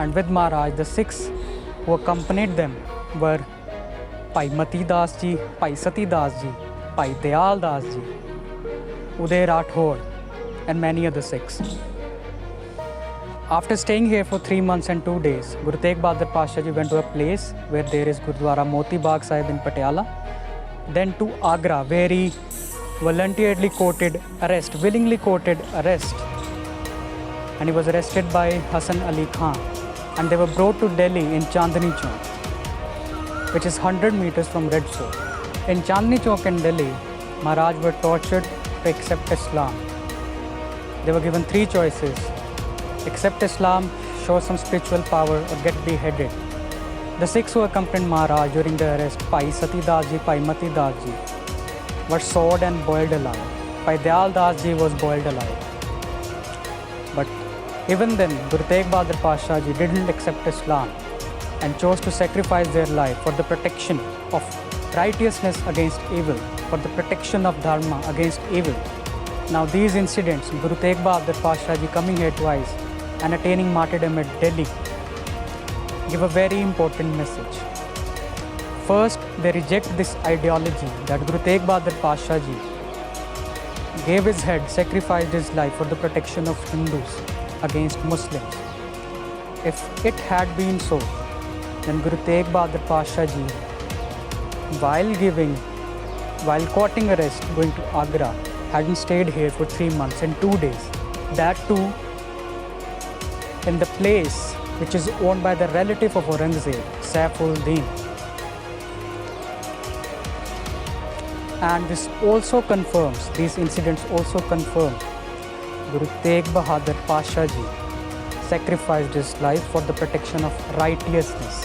And with Maharaj, the Sikhs who accompanied them were Bhai Mati Das ji, Bhai Sati Das ji, Bhai Dayal Das ji, Uday Rathod, and many other Sikhs. After staying here for 3 months and 2 days, Guru Tegh Bahadur Pasha ji went to a place where there is Gurudwara Moti Bagh Sahib in Patiala, then to Agra, where he willingly courted arrest, and he was arrested by Hassan Ali Khan, and they were brought to Delhi in Chandni Chowk, which is 100 meters from Red Fort. In Chandni Chowk in Delhi, Maharaj were tortured to accept Islam. They were given 3 choices: accept Islam, show some spiritual power, or get beheaded. The Sikhs who accompanied Maharaj during the arrest, Bhai Sati Das ji, Bhai Mati Das ji, were sword and boiled alive. Bhai Dayal Das ji was boiled alive. But even then, Guru Tegh Bahadur Pasha ji didn't accept Islam and chose to sacrifice their life for the protection of righteousness against evil, for the protection of Dharma against evil. Now these incidents, Guru Tegh Bahadur Pasha ji coming here twice and attaining martyrdom at Delhi, give a very important message. First, they reject this ideology that Guru Tegh Bahadur Pasha ji gave his head, sacrificed his life for the protection of Hindus against Muslims. If it had been so, then Guru Tegh Bahadur Pasha ji, while courting arrest going to Agra, hadn't stayed here for 3 months and 2 days. That too in the place which is owned by the relative of Aurangzeb, Saifuddin. And this also confirms, these incidents also confirm Guru Tegh Bahadur Pasha ji sacrificed his life for the protection of righteousness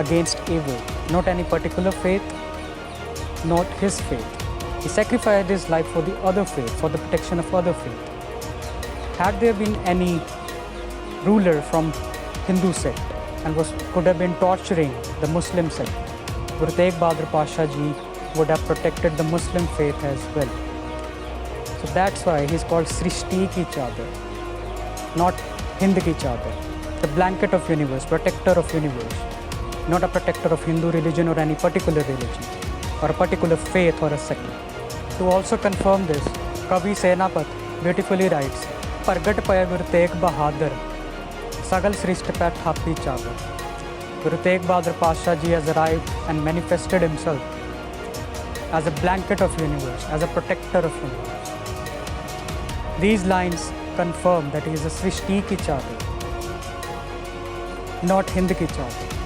against evil, not any particular faith, not his faith. He sacrificed his life for the other faith, for the protection of other faith. Had there been any ruler from Hindu sect and could have been torturing the Muslim sect, Guru Tegh Bahadur Pasha ji would have protected the Muslim faith as well. So that's why he's called Srishti Ki Chadar, not Hind Ki Chadar, the blanket of universe, protector of universe, not a protector of Hindu religion or any particular religion or a particular faith or a sect. To also confirm this, Kavi Senapat beautifully writes, Pargat Paya Guru Tegh Bahadur, Sagal Srishti Pat Happy Chadar. Guru Tegh Bahadur Pasha ji has arrived and manifested himself as a blanket of universe, as a protector of universe. These lines confirm that he is a Srishti Ki Chadar, not Hind Ki Chadar.